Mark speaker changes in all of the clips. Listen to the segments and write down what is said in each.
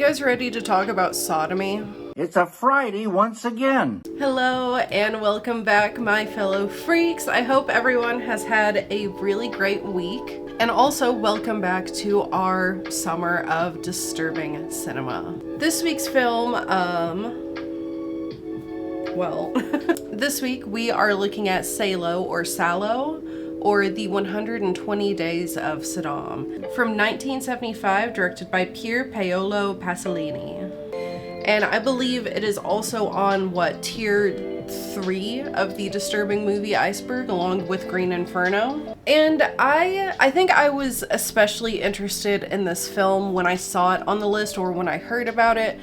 Speaker 1: guys ready to talk about sodomy?
Speaker 2: It's a Friday once again.
Speaker 1: Hello and welcome back, my fellow freaks. I hope everyone has had a really great week. And also welcome back to our summer of disturbing cinema. This week's film, this week we are looking at Salò or the 120 Days of Sodom from 1975, directed by Pier, Paolo, Pasolini. And I believe it is also on, tier 3 of the Disturbing Movie Iceberg, along with Green Inferno. And I think I was especially interested in this film when I saw it on the list, or when I heard about it,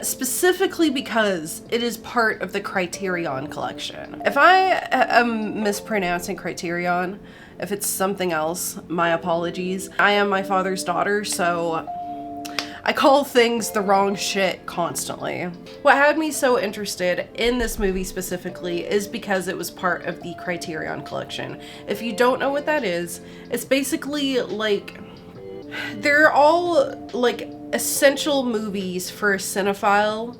Speaker 1: specifically because it is part of the Criterion collection. If I am mispronouncing Criterion, if it's something else, my apologies. I am my father's daughter, so I call things the wrong shit constantly. What had me so interested in this movie specifically is because it was part of the Criterion collection. If you don't know what that is, it's basically like, they're all like essential movies for a cinephile,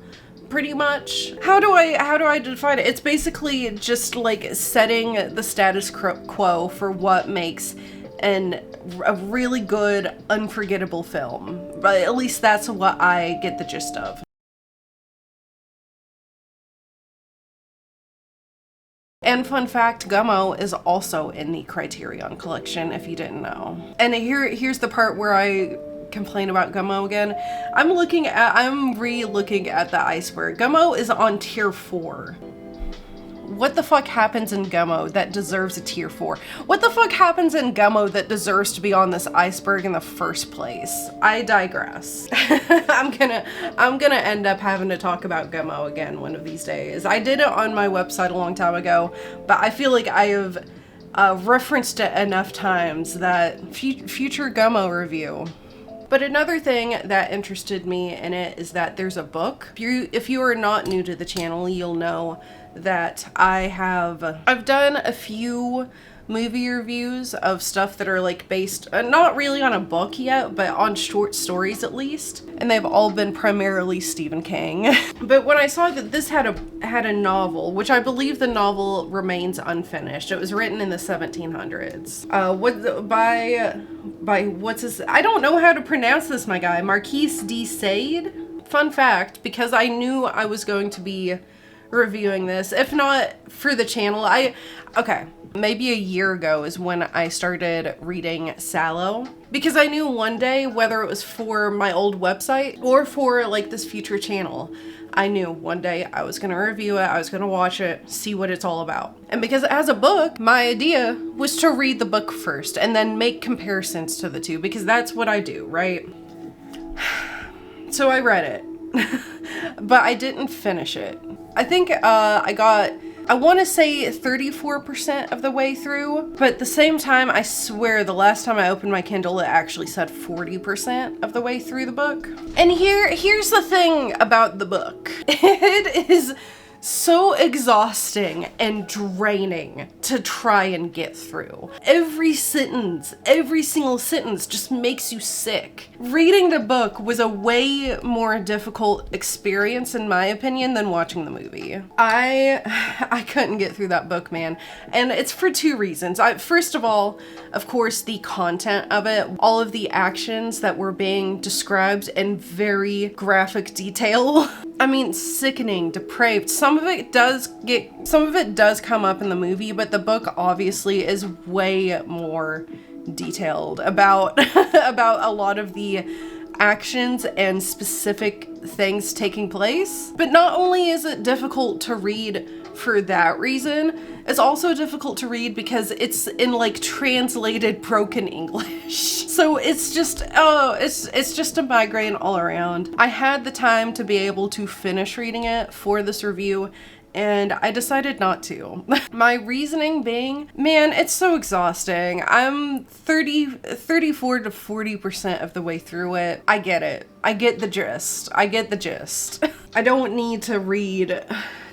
Speaker 1: pretty much. How do I define it? It's basically just like setting the status quo for what makes a really good, unforgettable film. But at least that's what I get the gist of. And fun fact, Gummo is also in the Criterion collection, if you didn't know. And here's the part where I complain about Gummo again. I'm re-looking at the iceberg. Gummo is on tier 4. What the fuck happens in Gummo that deserves a tier 4? What the fuck happens in Gummo that deserves to be on this iceberg in the first place? I digress. I'm gonna end up having to talk about Gummo again one of these days. I did it on my website a long time ago, but I feel like I have referenced it enough times that future Gummo review. But another thing that interested me in it is that there's a book. If you are not new to the channel, you'll know that I've done a few movie reviews of stuff that are like based, not really on a book yet, but on short stories at least. And they've all been primarily Stephen King. But when I saw that this had a novel, which I believe the novel remains unfinished. It was written in the 1700s. By what's his, I don't know how to pronounce this, my guy. Marquis de Sade? Fun fact, because I knew I was going to be reviewing this, if not for the channel, maybe a year ago is when I started reading Salò, because I knew one day, whether it was for my old website or for like this future channel, I knew one day I was gonna review it, I was gonna watch it, see what it's all about. And because it has a book, my idea was to read the book first and then make comparisons to the two, because that's what I do, right? So I read it, but I didn't finish it. I think I want to say 34% of the way through, but at the same time, I swear the last time I opened my Kindle, it actually said 40% of the way through the book. And here's the thing about the book. It is so exhausting and draining to try and get through. Every single sentence just makes you sick. Reading the book was a way more difficult experience, in my opinion, than watching the movie. I couldn't get through that book, man. And it's for two reasons. First of all, of course, the content of it, all of the actions that were being described in very graphic detail. I mean, sickening, depraved. Some of it does come up in the movie, but the book obviously is way more detailed about a lot of the actions and specific things taking place. But not only is it difficult to read for that reason, it's also difficult to read because it's in like translated broken English. So it's just, it's just a migraine all around. I had the time to be able to finish reading it for this review, and I decided not to. My reasoning being, man, it's so exhausting. I'm 34 to 40% of the way through it. I get it. I get the gist. I don't need to read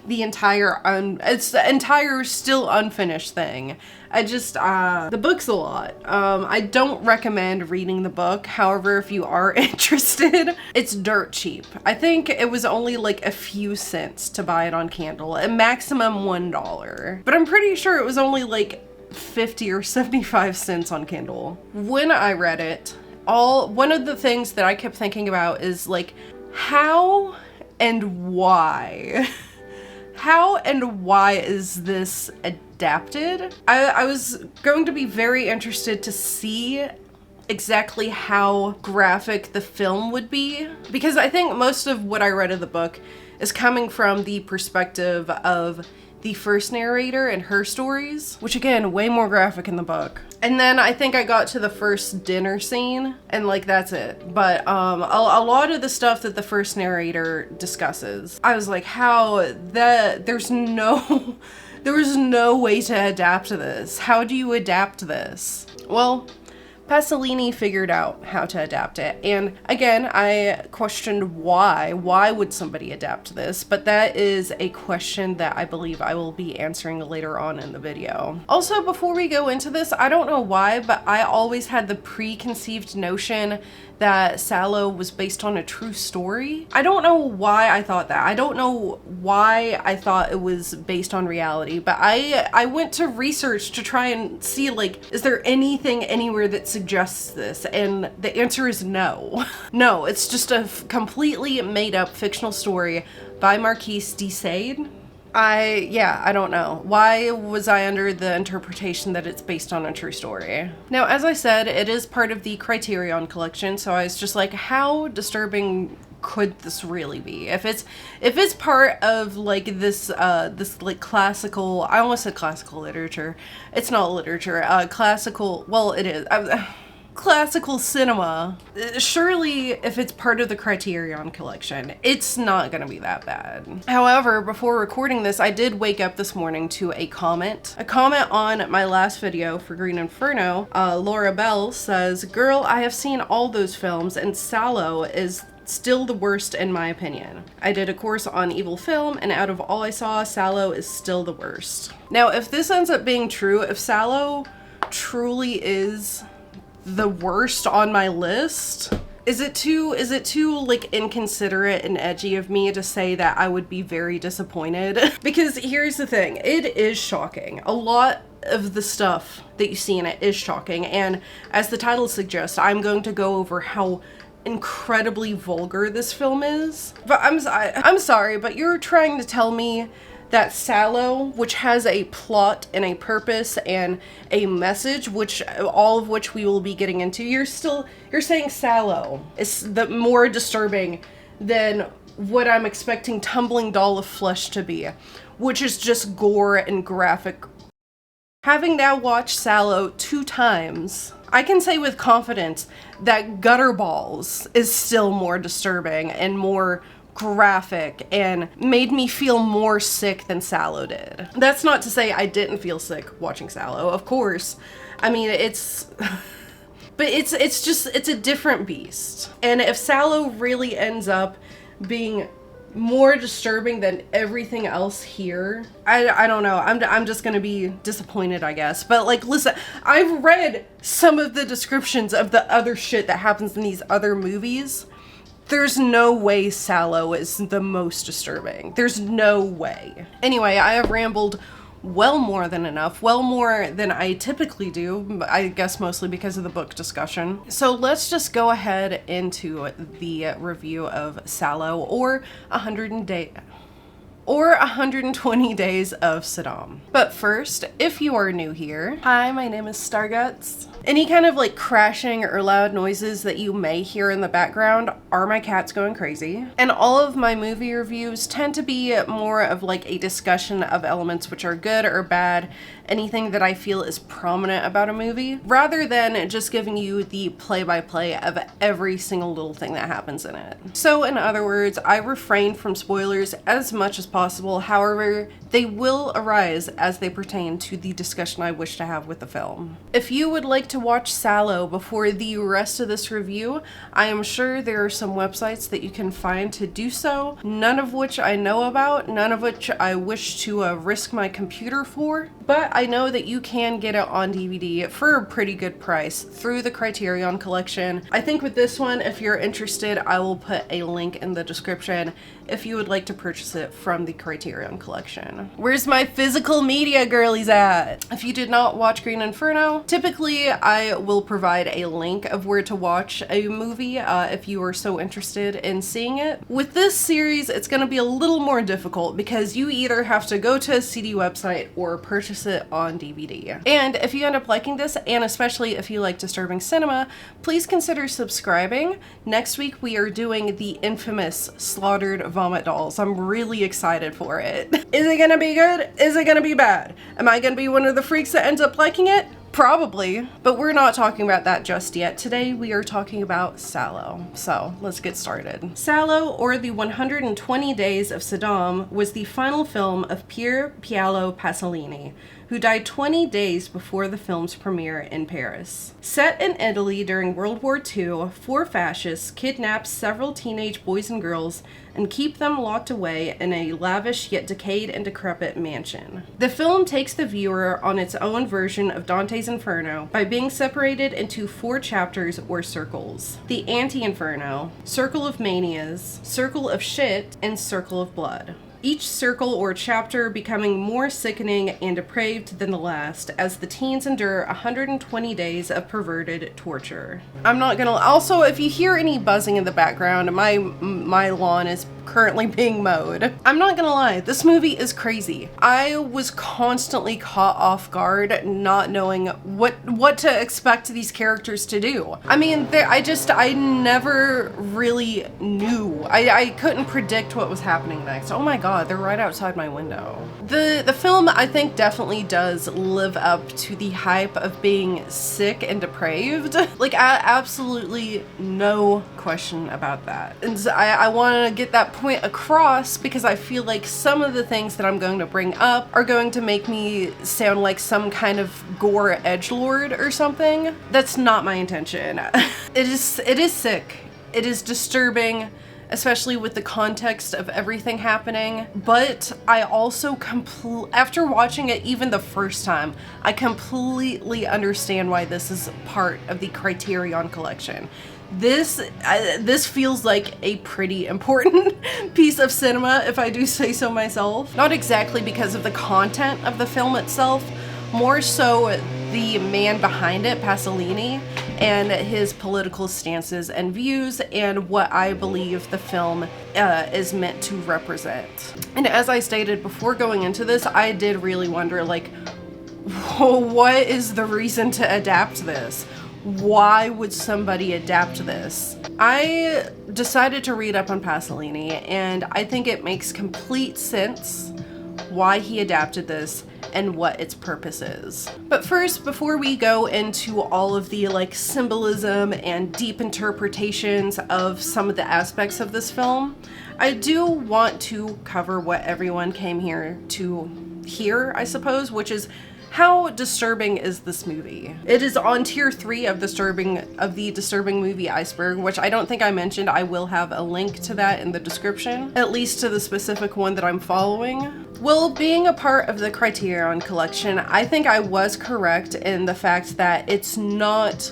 Speaker 1: the entire still unfinished thing. The book's a lot. I don't recommend reading the book. However, if you are interested, it's dirt cheap. I think it was only like a few cents to buy it on Kindle, a maximum $1. But I'm pretty sure it was only like 50 or 75 cents on Kindle. When I read it, one of the things that I kept thinking about is like, how and why? How and why is this adapted? I was going to be very interested to see exactly how graphic the film would be, because I think most of what I read of the book is coming from the perspective of the first narrator and her stories, which again, way more graphic in the book. And then I think I got to the first dinner scene and like that's it. But a lot of the stuff that the first narrator discusses, I was like, there was no way to adapt this. How do you adapt this? Well, Pasolini figured out how to adapt it. And again, I questioned why. Why would somebody adapt this? But that is a question that I believe I will be answering later on in the video. Also, before we go into this, I don't know why, but I always had the preconceived notion that Salò was based on a true story. I don't know why I thought that. I don't know why I thought it was based on reality, but I went to research to try and see, like, is there anything anywhere that suggests this? And the answer is no. No, it's just a completely made up fictional story by Marquis de Sade. I don't know. Why was I under the interpretation that it's based on a true story? Now, as I said, it is part of the Criterion collection, so I was just like, how disturbing could this really be? If it's part of like this like classical, I almost said classical literature. It's not literature. Classical, well, it is. Classical cinema, surely if it's part of the Criterion collection, it's not gonna be that bad. However, before recording this, I did wake up this morning to a comment on my last video for Green Inferno. Laura Bell says, "Girl, I have seen all those films and Salò is still the worst in my opinion. I did a course on evil film and out of all I saw, Salò is still the worst." Now, if this ends up being true, if Salò truly is the worst on my list, is it too like inconsiderate and edgy of me to say that I would be very disappointed? Because here's the thing, it is shocking. A lot of the stuff that you see in it is shocking, and as the title suggests, I'm going to go over how incredibly vulgar this film is. But I'm sorry, but you're trying to tell me that Salò, which has a plot and a purpose and a message, which all of which we will be getting into, you're saying Salò is the more disturbing than what I'm expecting Tumbling Doll of Flesh to be, which is just gore and graphic. Having now watched Salò 2 times, I can say with confidence that Gutterballs is still more disturbing and more graphic and made me feel more sick than Salò did. That's not to say I didn't feel sick watching Salò, of course. I mean, but it's a different beast. And if Salò really ends up being more disturbing than everything else here, I don't know. I'm just gonna be disappointed, I guess. But like, listen, I've read some of the descriptions of the other shit that happens in these other movies. There's no way Salò is the most disturbing. There's no way. Anyway, I have rambled well more than enough, well more than I typically do, I guess mostly because of the book discussion. So let's just go ahead into the review of Salò, or 120 Days of Sodom. But first, if you are new here, hi, my name is STARGUTZZZ. Any kind of like crashing or loud noises that you may hear in the background are my cats going crazy. And all of my movie reviews tend to be more of like a discussion of elements which are good or bad, anything that I feel is prominent about a movie, rather than just giving you the play-by-play of every single little thing that happens in it. So in other words, I refrain from spoilers as much as possible possible. However, they will arise as they pertain to the discussion I wish to have with the film. If you would like to watch Salò before the rest of this review, I am sure there are some websites that you can find to do so, none of which I know about, none of which I wish to risk my computer for, but I know that you can get it on DVD for a pretty good price through the Criterion Collection. I think with this one, if you're interested, I will put a link in the description if you would like to purchase it from the Criterion Collection. Where's my physical media girlies at? If you did not watch Green Inferno, typically I will provide a link of where to watch a movie if you are so interested in seeing it. With this series, it's going to be a little more difficult because you either have to go to a CD website or purchase it on DVD. And if you end up liking this, and especially if you like disturbing cinema, please consider subscribing. Next week we are doing the infamous Slaughtered Vomit Dolls. I'm really excited for it. Is it gonna be good? Is it gonna be bad? Am I gonna be one of the freaks that ends up liking it? Probably, but we're not talking about that just yet. Today we are talking about Salò. So let's get started. Salò, or the 120 Days of Sodom, was the final film of Pier Pasolini, who died 20 days before the film's premiere in Paris. Set in Italy during World War II, 4 fascists kidnap several teenage boys and girls and keep them locked away in a lavish yet decayed and decrepit mansion. The film takes the viewer on its own version of Dante's Inferno by being separated into 4 chapters or circles: the Anti-Inferno, Circle of Manias, Circle of Shit, and Circle of Blood. Each circle or chapter becoming more sickening and depraved than the last as the teens endure 120 days of perverted torture. I'm not gonna, also if you hear any buzzing in the background, my lawn is currently being mowed. I'm not gonna lie, this movie is crazy. I was constantly caught off guard, not knowing what to expect these characters to do. I mean, I never really knew. I couldn't predict what was happening next. Oh my god, they're right outside my window. The film, I think, definitely does live up to the hype of being sick and depraved. Like, absolutely no question about that. And I want to get that point across because I feel like some of the things that I'm going to bring up are going to make me sound like some kind of gore edgelord or something. That's not my intention. It is sick. It is disturbing, especially with the context of everything happening. But I also after watching it even the first time, I completely understand why this is part of the Criterion Collection. This feels like a pretty important piece of cinema, if I do say so myself. Not exactly because of the content of the film itself, more so the man behind it, Pasolini, and his political stances and views, and what I believe the film is meant to represent. And as I stated before going into this, I did really wonder, like, what is the reason to adapt this? Why would somebody adapt this? I decided to read up on Pasolini, and I think it makes complete sense why he adapted this and what its purpose is. But first, before we go into all of the symbolism and deep interpretations of some of the aspects of this film, I do want to cover what everyone came here to hear, I suppose, which is how disturbing is this movie? It is on tier 3 of the Disturbing Movie Iceberg, which I don't think I mentioned. I will have a link to that in the description, at least to the specific one that I'm following. Well, being a part of the Criterion Collection, I think I was correct in the fact that it's not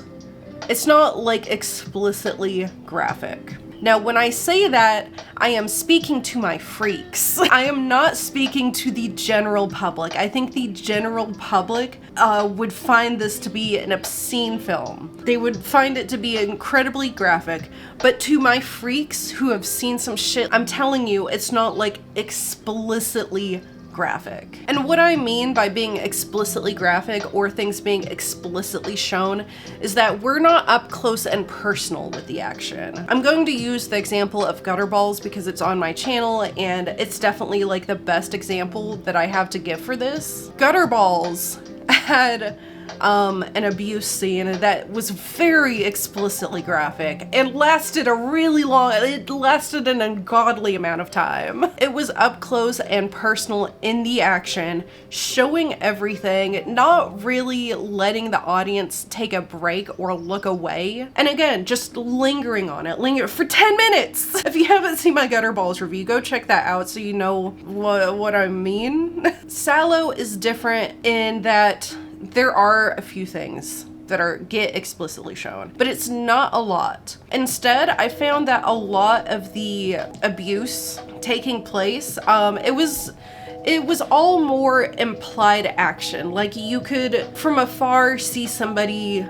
Speaker 1: explicitly graphic. Now, when I say that, I am speaking to my freaks. I am not speaking to the general public. I think the general public would find this to be an obscene film. They would find it to be incredibly graphic. But to my freaks who have seen some shit, I'm telling you, it's not explicitly graphic. And what I mean by being explicitly graphic or things being explicitly shown is that we're not up close and personal with the action. I'm going to use the example of Gutterballs because it's on my channel and it's definitely the best example that I have to give for this. Gutterballs had an abuse scene that was very explicitly graphic and lasted it lasted an ungodly amount of time. It was up close and personal in the action, showing everything, not really letting the audience take a break or look away. And again, just lingering on it, for 10 minutes. If you haven't seen my Gutterballs review, go check that out so you know what I mean. Salò is different in that there are a few things that get explicitly shown, but it's not a lot. Instead, I found that a lot of the abuse taking place, it was all more implied action. Like, you could from afar see somebody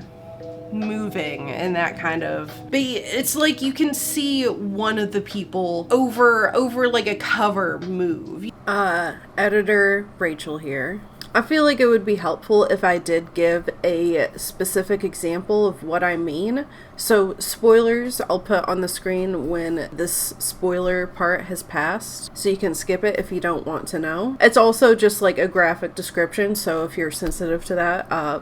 Speaker 1: moving and that kind of, but it's like you can see one of the people over like a cover move. Editor Rachel here. I feel like it would be helpful if I did give a specific example of what I mean. So spoilers I'll put on the screen when this spoiler part has passed, so you can skip it if you don't want to know. It's also just like a graphic description, so if you're sensitive to that,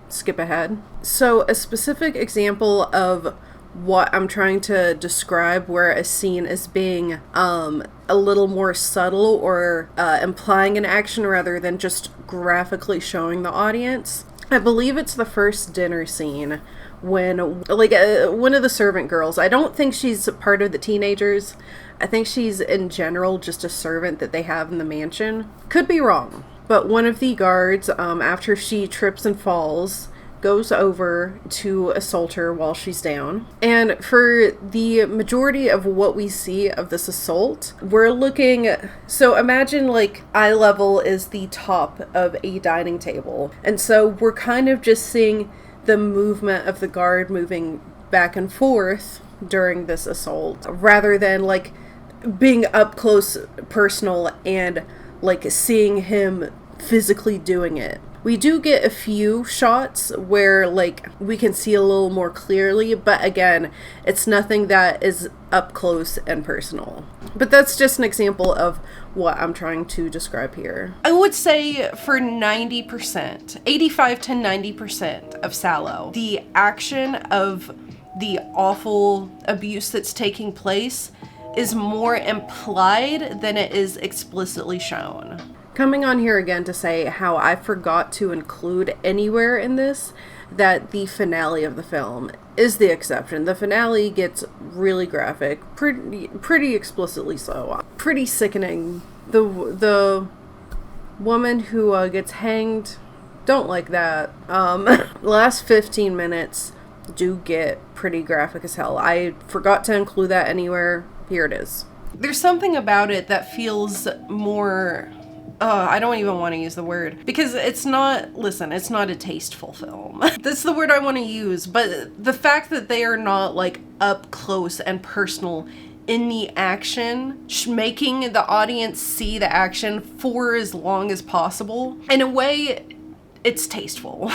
Speaker 1: skip ahead. So a specific example of what I'm trying to describe, where a scene is being a little more subtle or implying an action rather than just graphically showing the audience. I believe it's the first dinner scene when like one of the servant girls, I don't think she's part of the teenagers, I think she's in general just a servant that they have in the mansion. Could be wrong. But one of the guards, after she trips and falls, goes over to assault her while she's down. And for the majority of what we see of this assault, we're looking, so imagine like eye level is the top of a dining table. And so we're kind of just seeing the movement of the guard moving back and forth during this assault, rather than like being up close, personal, and like seeing him physically doing it. We do get a few shots where like we can see a little more clearly, but again, it's nothing that is up close and personal. But that's just an example of what I'm trying to describe here. I would say for 90%, 85 to 90% of Salò, the action of the awful abuse that's taking place is more implied than it is explicitly shown. Coming on here again to say how I forgot to include anywhere in this that the finale of the film is the exception. The finale gets really graphic, pretty explicitly so. Pretty sickening. The woman who gets hanged, don't like that. The last 15 minutes do get pretty graphic as hell. I forgot to include that anywhere. Here it is. There's something about it that feels more... I don't even want to use the word, because it's not a tasteful film. That's the word I want to use, but the fact that they are not like up close and personal in the action, making the audience see the action for as long as possible, in a way, it's tasteful.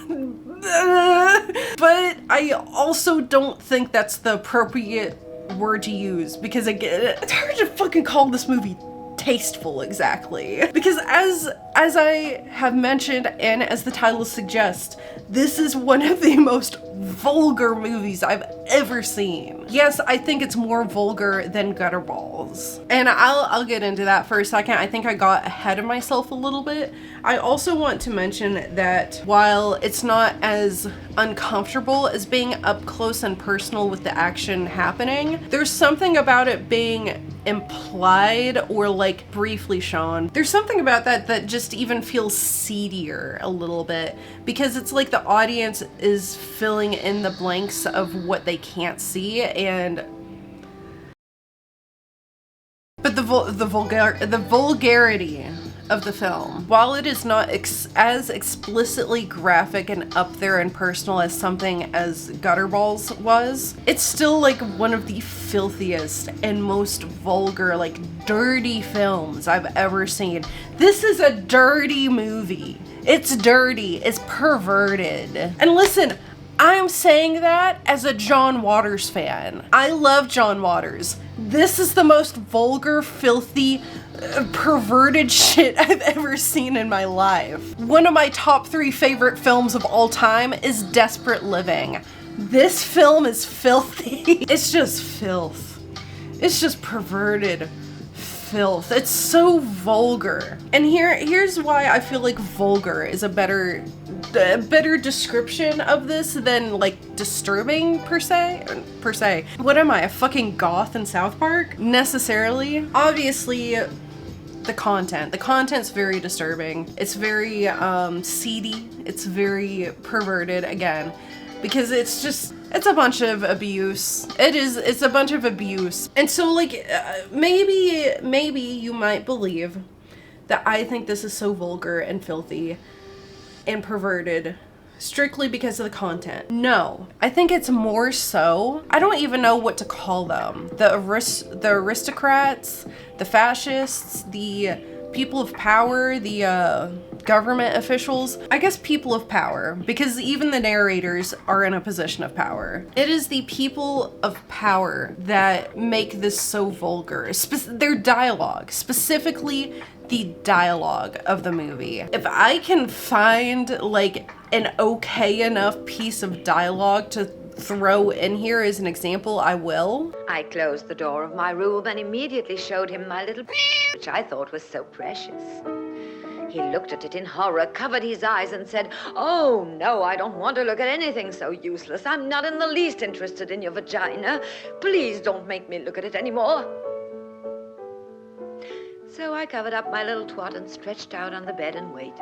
Speaker 1: But I also don't think that's the appropriate word to use, because again, it's hard to fucking call this movie tasteful exactly, because as I have mentioned and as the title suggests, this is one of the most vulgar movies I've ever seen. Yes, I think it's more vulgar than Gutterballs, and I'll get into that for a second. I think I got ahead of myself a little bit. I also want to mention that while it's not as uncomfortable as being up close and personal with the action happening, there's something about it being implied or like briefly shown. There's something about that just even feels seedier a little bit, because it's like the audience is filling in the blanks of what they can't see. And but the vulgarity of the film, while it is not as explicitly graphic and up there and personal as something as Gutterballs was, it's still like one of the filthiest and most vulgar, like dirty films I've ever seen. This is a dirty movie. It's dirty. It's perverted. And listen, I'm saying that as a John Waters fan. I love John Waters. This is the most vulgar, filthy, perverted shit I've ever seen in my life. One of my top 3 favorite films of all time is Desperate Living. This film is filthy. It's just filth. It's just perverted filth. It's so vulgar. And here's why I feel like vulgar is a better description of this than like disturbing per se. What am I, a fucking goth in South Park? Necessarily. Obviously, the content's very disturbing. It's very seedy. It's very perverted again, because it's a bunch of abuse. It's a bunch of abuse. And so like maybe you might believe that I think this is so vulgar and filthy and perverted strictly because of the content. No, I think it's more so, I don't even know what to call them. The aristocrats, the fascists, the people of power, the government officials. I guess people of power, because even the narrators are in a position of power. It is the people of power that make this so vulgar. Their dialogue, specifically the dialogue of the movie. If I can find like an okay enough piece of dialogue to throw in here as an example, I will.
Speaker 3: I closed the door of my room and immediately showed him my little which I thought was so precious. He looked at it in horror, covered his eyes and said, "Oh, no, I don't want to look at anything so useless. I'm not in the least interested in your vagina. Please don't make me look at it anymore." So I covered up my little twat and stretched out on the bed and waited.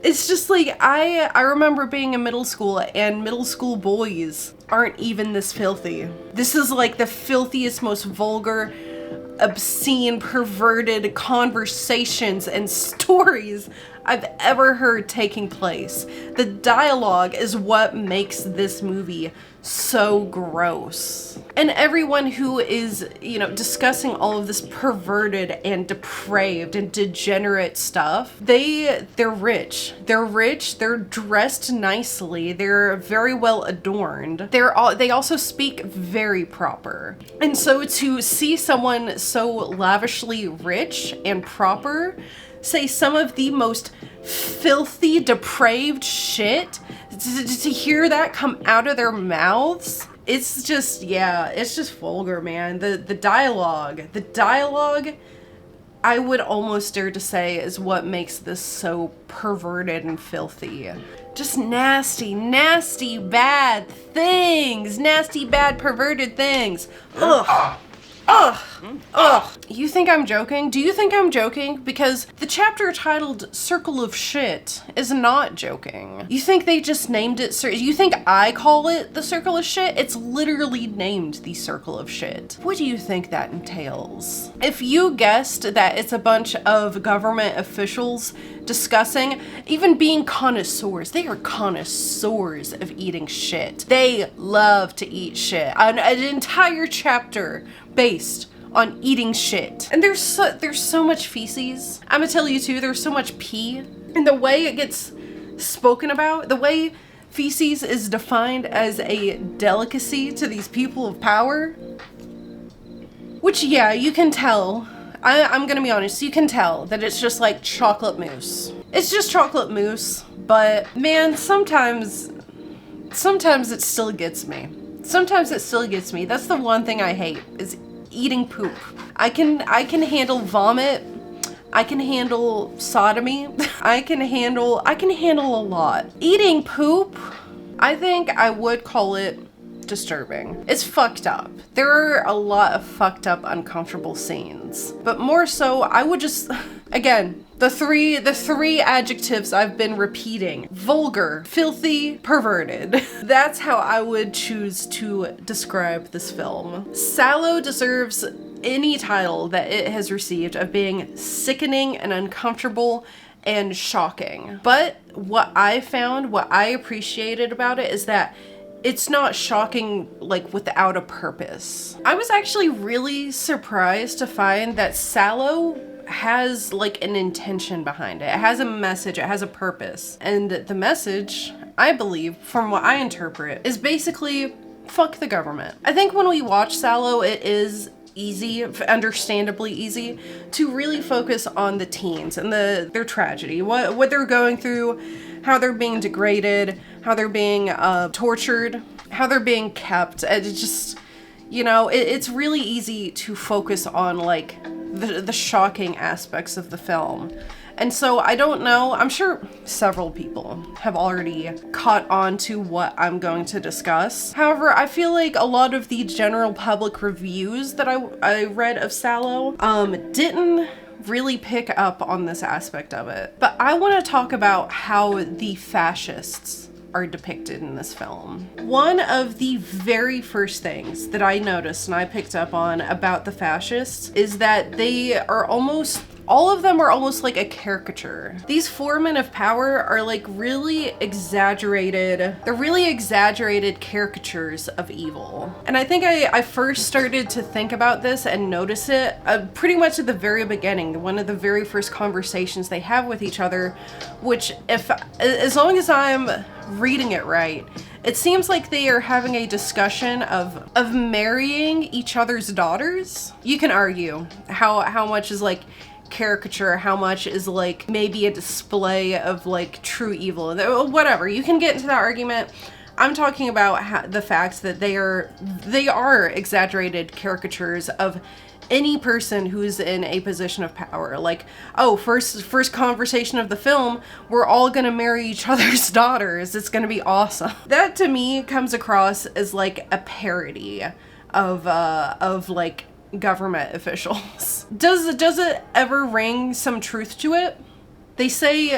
Speaker 1: It's just like, I remember being in middle school, and middle school boys aren't even this filthy. This is like the filthiest, most vulgar, obscene, perverted conversations and stories I've ever heard taking place. The dialogue is what makes this movie so gross. And everyone who is, discussing all of this perverted and depraved and degenerate stuff, they're rich. They're rich, they're dressed nicely, they're very well adorned. They also speak very proper. And so to see someone so lavishly rich and proper say some of the most filthy, depraved shit, to hear that come out of their mouths, it's just vulgar, man. The dialogue, I would almost dare to say, is what makes this so perverted and filthy. Just nasty, nasty, bad things. Nasty, bad, perverted things. Ugh. Ugh. Ugh. You think I'm joking? Do you think I'm joking? Because the chapter titled Circle of Shit is not joking. You think they just named it, you think I call it the Circle of Shit? It's literally named the Circle of Shit. What do you think that entails? If you guessed that it's a bunch of government officials discussing, even being connoisseurs, they are connoisseurs of eating shit. They love to eat shit. An entire chapter based on eating shit. And there's so much feces. I'm gonna tell you too, there's so much pee. And the way it gets spoken about, the way feces is defined as a delicacy to these people of power, which, yeah, you can tell. I'm gonna be honest, you can tell that it's just like chocolate mousse. It's just chocolate mousse, but man, sometimes it still gets me. Sometimes it still gets me. That's the one thing I hate, is eating poop. I can handle vomit. I can handle sodomy. I can handle a lot. Eating poop, I think I would call it disturbing. It's fucked up. There are a lot of fucked up, uncomfortable scenes. But more so, I would just, again, the three adjectives I've been repeating: vulgar, filthy, perverted. That's how I would choose to describe this film. Salò deserves any title that it has received of being sickening and uncomfortable and shocking. But what I appreciated about it is that it's not shocking, like, without a purpose. I was actually really surprised to find that Salò has, like, an intention behind it. It has a message, it has a purpose. And the message, I believe, from what I interpret, is basically, fuck the government. I think when we watch Salò, it is easy, understandably easy, to really focus on the teens and their tragedy, what they're going through, how they're being degraded, how they're being tortured, how they're being kept. It's just, you know, it's really easy to focus on like the shocking aspects of the film. And so I don't know, I'm sure several people have already caught on to what I'm going to discuss. However, I feel like a lot of the general public reviews that I read of Salò didn't really pick up on this aspect of it. But I want to talk about how the fascists are depicted in this film. One of the very first things that I noticed and I picked up on about the fascists is that they are all of them are almost like a caricature. These four men of power are like really exaggerated. They're really exaggerated caricatures of evil. And I think I first started to think about this and notice it pretty much at the very beginning, one of the very first conversations they have with each other, which as long as I'm reading it right, it seems like they are having a discussion of marrying each other's daughters. You can argue how much is like caricature, how much is like maybe a display of like true evil, whatever. You can get into that argument. I'm talking about the fact that they are exaggerated caricatures of any person who's in a position of power. Like, oh, first conversation of the film, we're all gonna marry each other's daughters. It's gonna be awesome. That to me comes across as like a parody of like government officials. Does it ever ring some truth to it? They say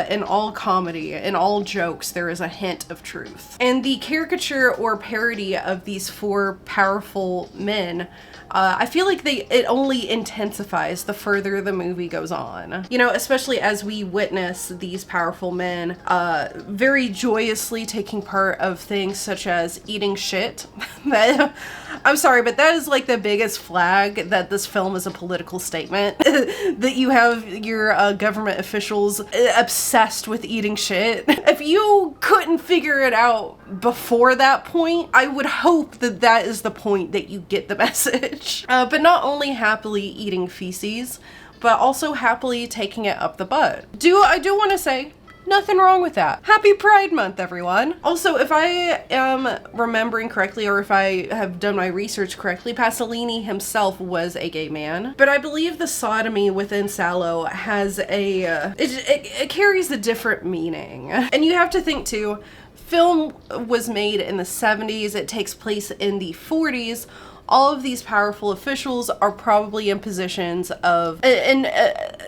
Speaker 1: in all comedy, in all jokes, there is a hint of truth. And the caricature or parody of these four powerful men, I feel like it only intensifies the further the movie goes on. You know, especially as we witness these powerful men very joyously taking part of things such as eating shit. I'm sorry, but that is like the biggest flag that this film is a political statement. That you have your government officials obsessed with eating shit. If you couldn't figure it out before that point, I would hope that that is the point that you get the message. But not only happily eating feces, but also happily taking it up the butt. I do want to say, nothing wrong with that. Happy Pride Month, everyone. Also, if I am remembering correctly, or if I have done my research correctly, Pasolini himself was a gay man. But I believe the sodomy within Salò has it carries a different meaning. And you have to think too, film was made in the 70s, it takes place in the 40s. All of these powerful officials are probably in positions of, and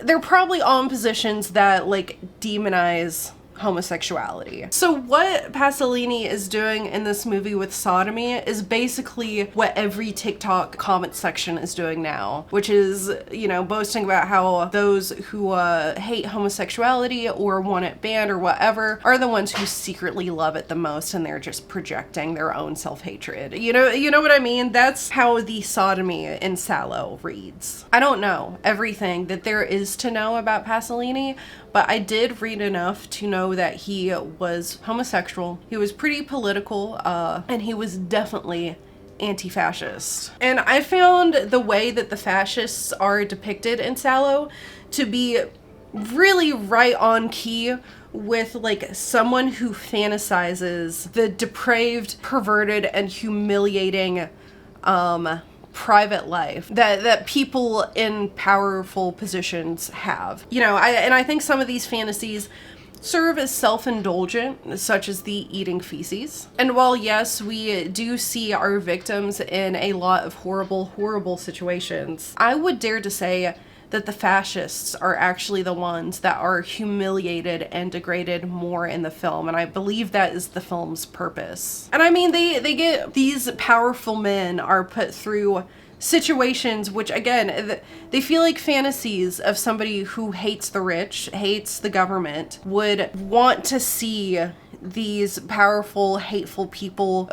Speaker 1: they're probably all in positions that like demonize homosexuality. So what Pasolini is doing in this movie with sodomy is basically what every TikTok comment section is doing now, which is, you know, boasting about how those who hate homosexuality or want it banned or whatever are the ones who secretly love it the most, and they're just projecting their own self-hatred. You know what I mean? That's how the sodomy in Salò reads. I don't know everything that there is to know about Pasolini, but I did read enough to know that he was homosexual, he was pretty political, and he was definitely anti-fascist. And I found the way that the fascists are depicted in Salò to be really right on key with like someone who fantasizes the depraved, perverted, and humiliating private life that people in powerful positions have. You know, I think some of these fantasies serve as self-indulgent, such as the eating feces. And while yes, we do see our victims in a lot of horrible situations, I would dare to say that the fascists are actually the ones that are humiliated and degraded more in the film, and I believe that is the film's purpose. And I mean, they get, these powerful men are put through situations which, again, they feel like fantasies of somebody who hates the rich, hates the government, would want to see these powerful, hateful people,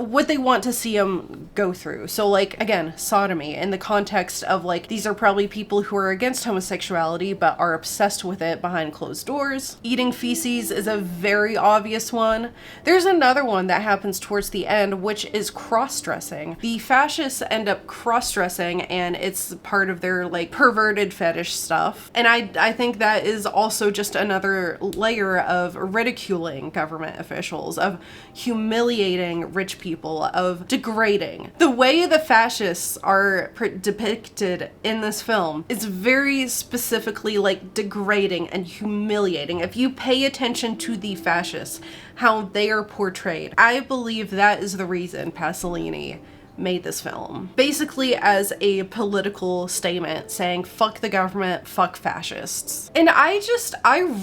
Speaker 1: what they want to see them go through. So like, again, sodomy in the context of like, these are probably people who are against homosexuality but are obsessed with it behind closed doors. Eating feces is a very obvious one. There's another one that happens towards the end, which is cross-dressing. The fascists end up cross-dressing, and it's part of their like perverted fetish stuff. And I think that is also just another layer of ridiculing government officials, of humiliating rich people, of degrading. The way the fascists are depicted in this film is very specifically like degrading and humiliating. If you pay attention to the fascists, how they are portrayed, I believe that is the reason Pasolini made this film. Basically as a political statement saying, fuck the government, fuck fascists. And I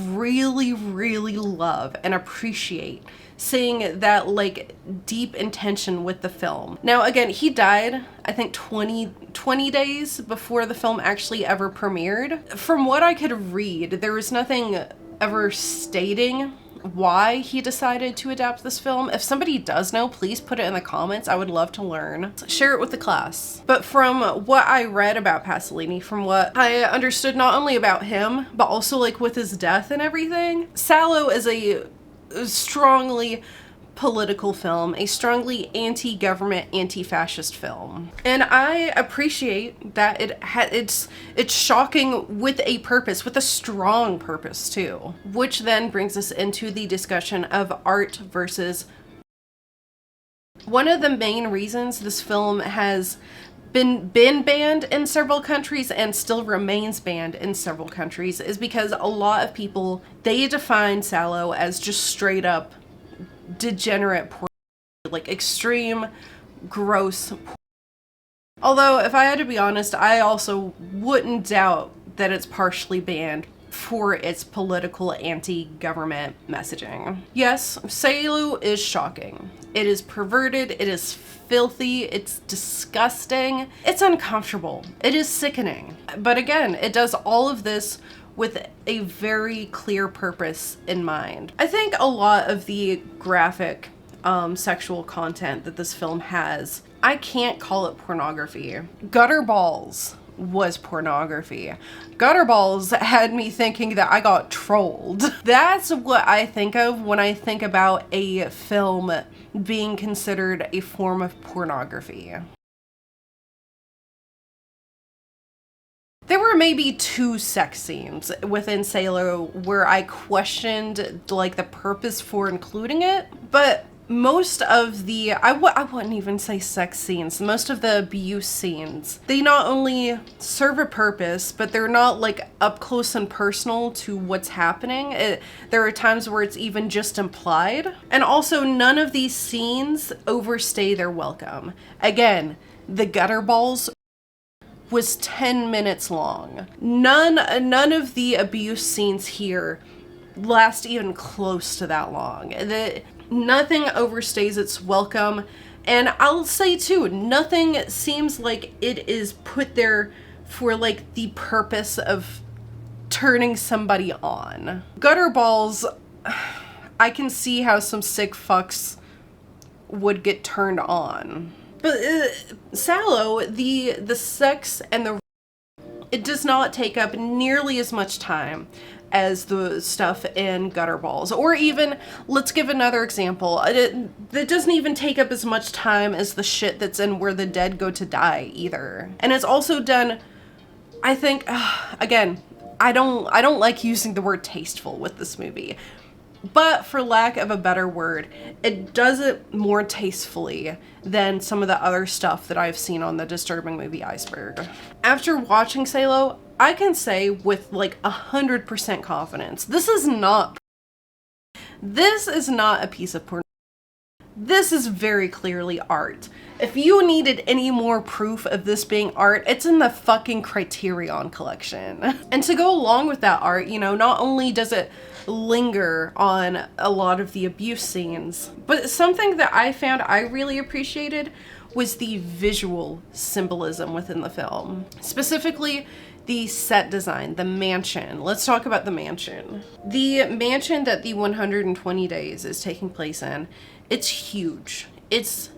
Speaker 1: really, really love and appreciate seeing that like deep intention with the film. Now again, he died, I think 20 days before the film actually ever premiered. From what I could read, there was nothing ever stating why he decided to adapt this film. If somebody does know, please put it in the comments. I would love to learn. Share it with the class. But from what I read about Pasolini, from what I understood not only about him, but also like with his death and everything, Salò is a strongly political film, a strongly anti-government, anti-fascist film. And I appreciate that it's shocking with a purpose, with a strong purpose too. Which then brings us into the discussion of art versus... One of the main reasons this film has been banned in several countries and still remains banned in several countries is because a lot of people, they define Salò as just straight up degenerate porn, like extreme, gross porn. Although, if I had to be honest, I also wouldn't doubt that it's partially banned for its political anti-government messaging. Yes, Salò is shocking. It is perverted, it is filthy, it's disgusting, it's uncomfortable, it is sickening. But again, it does all of this with a very clear purpose in mind. I think a lot of the graphic sexual content that this film has, I can't call it pornography. Gutter balls was pornography. Gutter balls had me thinking that I got trolled. That's what I think of when I think about a film being considered a form of pornography. There were maybe 2 sex scenes within Salò where I questioned like the purpose for including it, but most of the, I wouldn't even say sex scenes, most of the abuse scenes, they not only serve a purpose, but they're not like up close and personal to what's happening. There are times where it's even just implied. And also none of these scenes overstay their welcome. Again, the gutter balls was 10 minutes long. None of the abuse scenes here last even close to that long. Nothing overstays its welcome, and I'll say too, nothing seems like it is put there for like the purpose of turning somebody on. Gutter balls, I can see how some sick fucks would get turned on. But Salò, the sex and it does not take up nearly as much time as the stuff in Gutter Balls. Or even, let's give another example. That doesn't even take up as much time as the shit that's in Where the Dead Go to Die either. And it's also done, I think, again, I don't like using the word tasteful with this movie. But for lack of a better word, it does it more tastefully than some of the other stuff that I've seen on the Disturbing Movie Iceberg. After watching Salò, I can say with like 100% confidence, this is not a piece of porn. This is very clearly art. If you needed any more proof of this being art, it's in the fucking Criterion collection. And to go along with that art, you know, not only does it linger on a lot of the abuse scenes, but something that I found I really appreciated was the visual symbolism within the film. Specifically, the set design, the mansion. Let's talk about the mansion. The mansion that the 120 Days is taking place in, it's huge. It's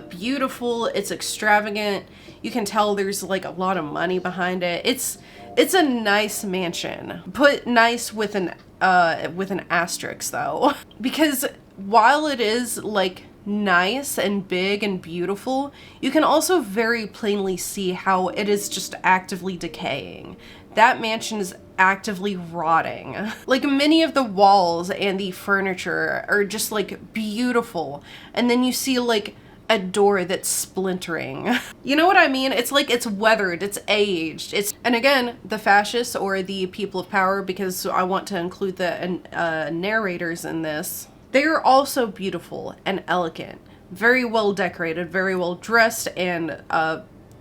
Speaker 1: beautiful, it's extravagant. You can tell there's like a lot of money behind it. It's a nice mansion. Put nice with an asterisk though. Because while it is like nice and big and beautiful, you can also very plainly see how it is just actively decaying. That mansion is actively rotting. Like many of the walls and the furniture are just like beautiful. And then you see like a door that's splintering. You know what I mean? It's like it's weathered, it's aged. And again, the fascists or the people of power, because I want to include the narrators in this, they're also beautiful and elegant, very well decorated, very well dressed, and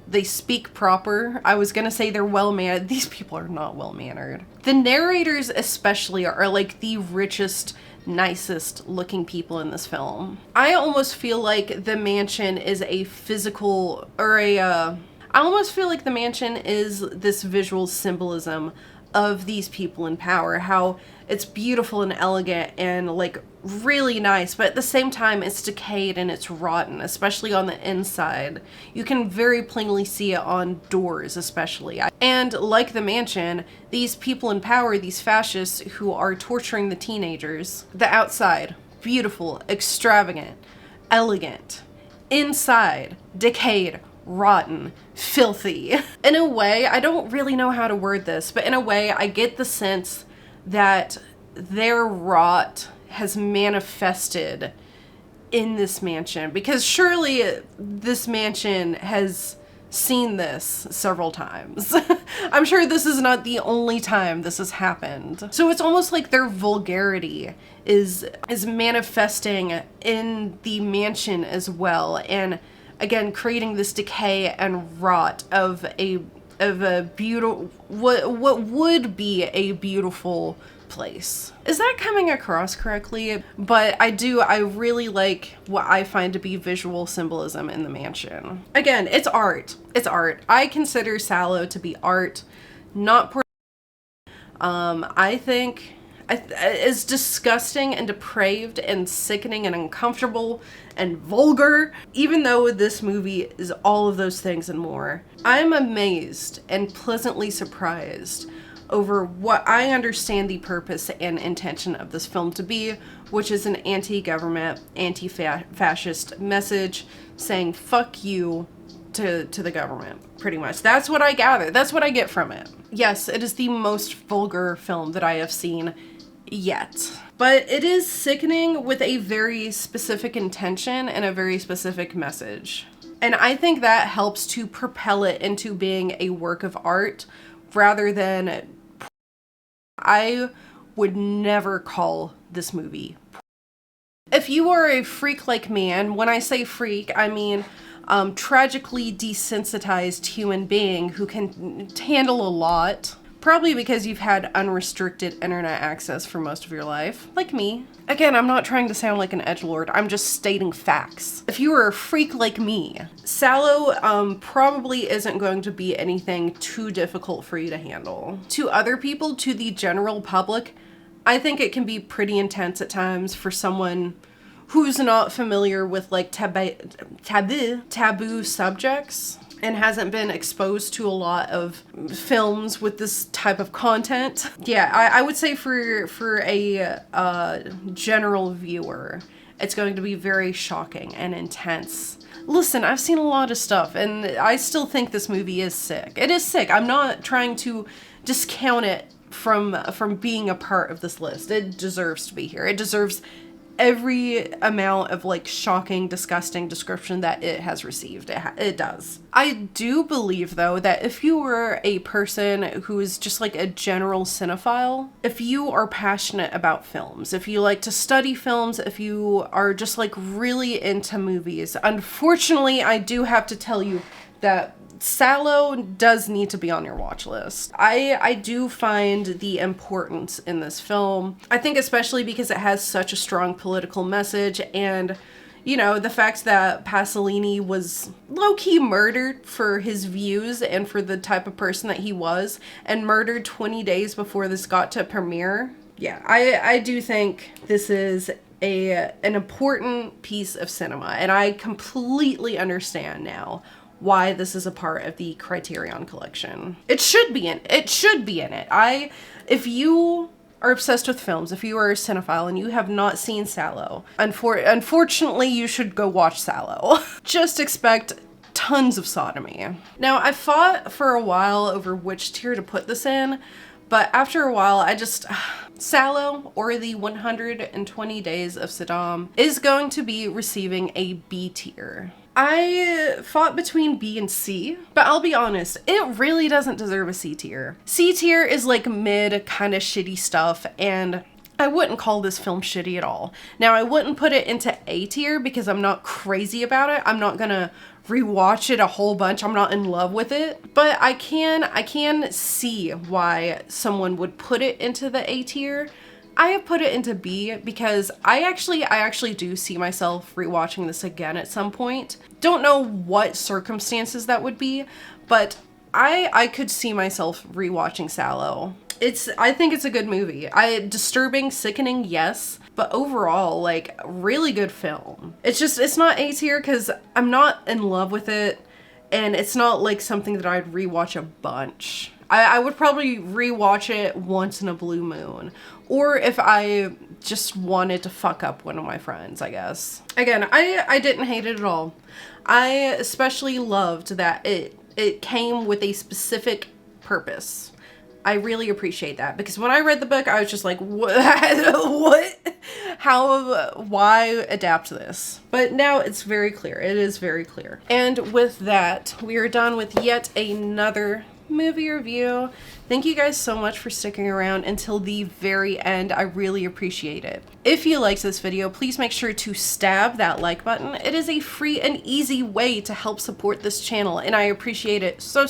Speaker 1: they speak proper. I was gonna say they're well-mannered. These people are not well-mannered. The narrators especially are like the richest, nicest looking people in this film. I almost feel like the mansion is a physical, or I almost feel like the mansion is this visual symbolism of these people in power, how it's beautiful and elegant and like really nice, but at the same time it's decayed and it's rotten, especially on the inside. You can very plainly see it on doors especially. And like the mansion, these people in power, these fascists who are torturing the teenagers, the outside, beautiful, extravagant, elegant, inside, decayed, rotten, filthy. In a way, I don't really know how to word this, but in a way I get the sense that their rot has manifested in this mansion, because surely this mansion has seen this several times. I'm sure this is not the only time this has happened. So it's almost like their vulgarity is manifesting in the mansion as well, and again creating this decay and rot of a beautiful, what would be a beautiful place. Is that coming across correctly? But I really like what I find to be visual symbolism in the mansion. Again, it's art. It's art. I consider Salò to be art, not I think as disgusting and depraved and sickening and uncomfortable and vulgar, even though this movie is all of those things and more, I'm amazed and pleasantly surprised over what I understand the purpose and intention of this film to be, which is an anti-government, anti-fascist message saying fuck you to the government, pretty much. That's what I gather. That's what I get from it. Yes, it is the most vulgar film that I have seen yet. But it is sickening with a very specific intention and a very specific message. And I think that helps to propel it into being a work of art rather than... I would never call this movie. If you are a freak like me, and when I say freak, I mean tragically desensitized human being who can handle a lot, probably because you've had unrestricted internet access for most of your life, like me. Again, I'm not trying to sound like an edgelord, I'm just stating facts. If you are a freak like me, Salò probably isn't going to be anything too difficult for you to handle. To other people, to the general public, I think it can be pretty intense at times for someone who's not familiar with like taboo subjects and hasn't been exposed to a lot of films with this type of content. Yeah, I would say for a general viewer, it's going to be very shocking and intense. Listen, I've seen a lot of stuff, and I still think this movie is sick. It is sick. I'm not trying to discount it from being a part of this list. It deserves to be here. It deserves every amount of like shocking, disgusting description that it has received. It does. I do believe though that if you were a person who is just like a general cinephile, if you are passionate about films, if you like to study films, if you are just like really into movies, unfortunately I do have to tell you that Salò does need to be on your watch list. I do find the importance in this film. I think especially because it has such a strong political message, and You know, the fact that Pasolini was low-key murdered for his views and for the type of person that he was, and murdered 20 days before this got to premiere. Yeah, I do think this is an important piece of cinema, and I completely understand now why this is a part of the Criterion collection. It should be in it. If you are obsessed with films, if you are a cinephile and you have not seen Salò, unfortunately you should go watch Salò. Just expect tons of sodomy. Now, I fought for a while over which tier to put this in, but after a while Salò, or the 120 Days of Sodom, is going to be receiving a B tier. I fought between B and C, but I'll be honest, it really doesn't deserve a C tier. C tier is like mid kind of shitty stuff, and I wouldn't call this film shitty at all. Now, I wouldn't put it into A tier because I'm not crazy about it. I'm not gonna rewatch it a whole bunch. I'm not in love with it, but I can see why someone would put it into the A tier. I have put it into B because I actually do see myself rewatching this again at some point. Don't know what circumstances that would be, but I could see myself rewatching Salò. I think it's a good movie. Disturbing, sickening, yes, but overall, like, really good film. It's not A tier because I'm not in love with it, and it's not like something that I'd rewatch a bunch. I would probably rewatch it once in a blue moon, or if I just wanted to fuck up one of my friends, I guess. Again, I didn't hate it at all. I especially loved that it came with a specific purpose. I really appreciate that, because when I read the book, I was just like, what? Why adapt this? But now it's very clear. It is very clear. And with that, we are done with yet another movie review. Thank you guys so much for sticking around until the very end. I really appreciate it. If you liked this video, please make sure to stab that like button. It is a free and easy way to help support this channel, and I appreciate it so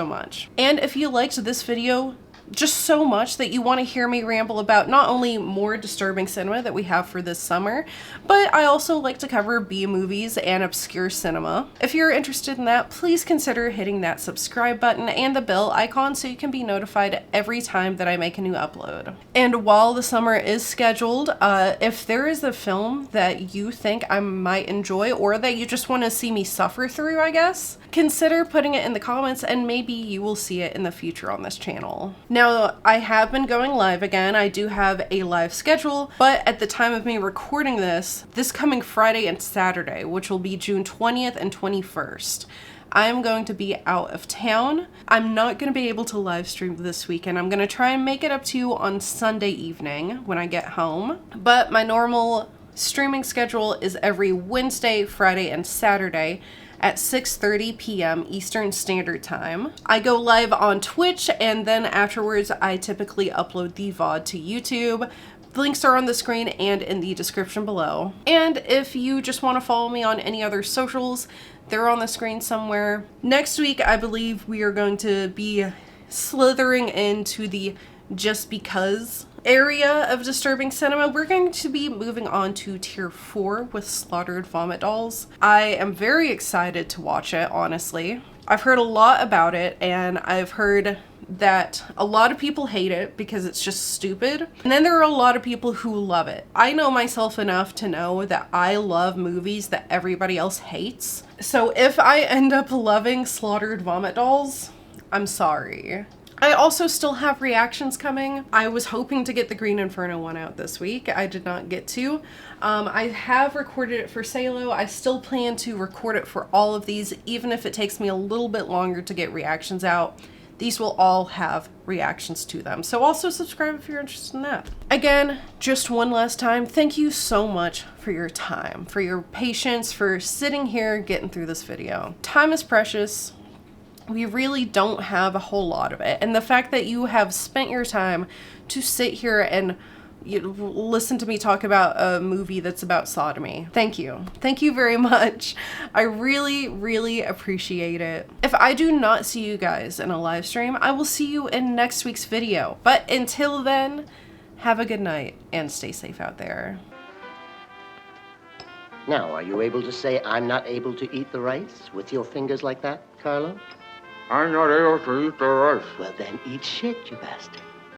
Speaker 1: much. And if you liked this video just so much that you want to hear me ramble about not only more disturbing cinema that we have for this summer, but I also like to cover B movies and obscure cinema. If you're interested in that, please consider hitting that subscribe button and the bell icon so you can be notified every time that I make a new upload. And while the summer is scheduled, if there is a film that you think I might enjoy, or that you just want to see me suffer through, I guess, consider putting it in the comments and maybe you will see it in the future on this channel. Now, I have been going live again. I do have a live schedule, but at the time of me recording this coming Friday and Saturday, which will be June 20th and 21st, I'm going to be out of town. I'm not going to be able to live stream this weekend. I'm going to try and make it up to you on Sunday evening when I get home, but my normal streaming schedule is every Wednesday, Friday, and Saturday at 6:30 p.m. Eastern Standard Time. I go live on Twitch, and then afterwards I typically upload the VOD to YouTube. The links are on the screen and in the description below. And if you just want to follow me on any other socials, they're on the screen somewhere. Next week, I believe we are going to be slithering into the Just Because area of disturbing cinema. We're going to be moving on to tier 4 with Slaughtered Vomit Dolls. I am very excited to watch it, honestly. I've heard a lot about it, and I've heard that a lot of people hate it because it's just stupid. And then there are a lot of people who love it. I know myself enough to know that I love movies that everybody else hates. So if I end up loving Slaughtered Vomit Dolls, I'm sorry. I also still have reactions coming. I was hoping to get the Green Inferno one out this week. I did not get to. I have recorded it for Salò. I still plan to record it for all of these, even if it takes me a little bit longer to get reactions out. These will all have reactions to them. So also subscribe if you're interested in that. Again, just one last time, thank you so much for your time, for your patience, for sitting here getting through this video. Time is precious. We really don't have a whole lot of it. And the fact that you have spent your time to sit here and listen to me talk about a movie that's about sodomy. Thank you. Thank you very much. I really appreciate it. If I do not see you guys in a live stream, I will see you in next week's video. But until then, have a good night and stay safe out there.
Speaker 4: Now, are you able to say I'm not able to eat the rice with your fingers like that, Carlo?
Speaker 5: I'm not able to eat the rice.
Speaker 4: Well, then eat shit, you bastard.